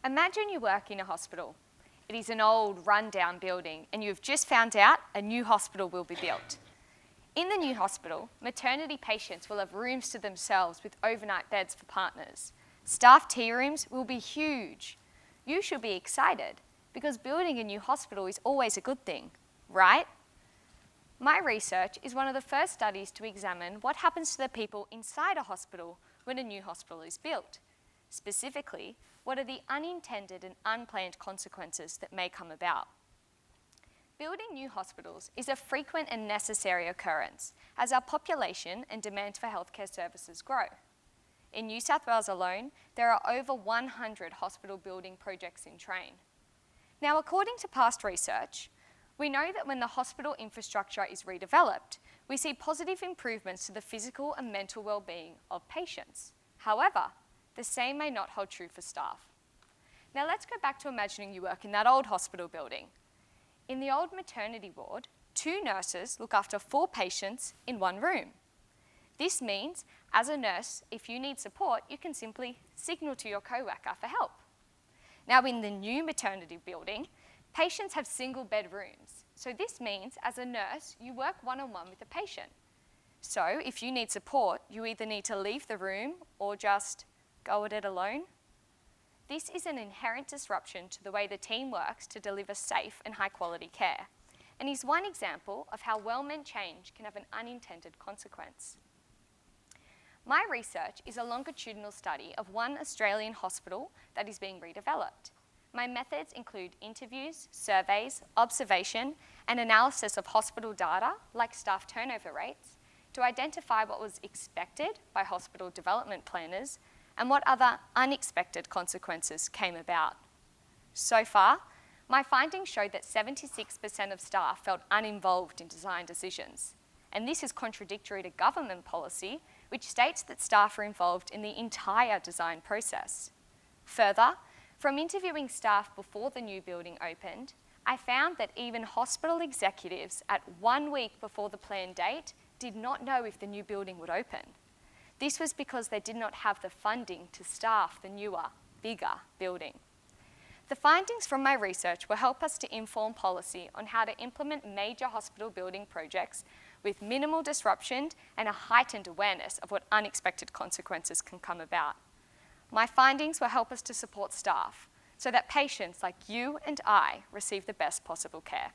Imagine you work in a hospital. It is an old, run-down building, and you've just found out a new hospital will be built. In the new hospital, maternity patients will have rooms to themselves with overnight beds for partners. Staff tea rooms will be huge. You should be excited, because building a new hospital is always a good thing, right? My research is one of the first studies to examine what happens to the people inside a hospital when a new hospital is built. Specifically, what are the unintended and unplanned consequences that may come about? Building new hospitals is a frequent and necessary occurrence as our population and demand for healthcare services grow. In New South Wales alone, there are over 100 hospital building projects in train. Now, according to past research, we know that when the hospital infrastructure is redeveloped, we see positive improvements to the physical and mental well-being of patients. However, the same may not hold true for staff. Now let's go back to imagining you work in that old hospital building. In the old maternity ward, 2 nurses look after 4 patients in one room. This means, as a nurse, if you need support, you can simply signal to your co-worker for help. Now in the new maternity building, patients have single bed rooms. So this means, as a nurse, you work one-on-one with the patient. So if you need support, you either need to leave the room or just go at it alone. This is an inherent disruption to the way the team works to deliver safe and high-quality care, and is one example of how well-meant change can have an unintended consequence. My research is a longitudinal study of one Australian hospital that is being redeveloped. My methods include interviews, surveys, observation, and analysis of hospital data, like staff turnover rates, to identify what was expected by hospital development planners and what other unexpected consequences came about. So far, my findings showed that 76% of staff felt uninvolved in design decisions, and this is contradictory to government policy, which states that staff are involved in the entire design process. Further, from interviewing staff before the new building opened, I found that even hospital executives at 1 week before the planned date did not know if the new building would open. This was because they did not have the funding to staff the newer, bigger building. The findings from my research will help us to inform policy on how to implement major hospital building projects with minimal disruption and a heightened awareness of what unexpected consequences can come about. My findings will help us to support staff so that patients like you and I receive the best possible care.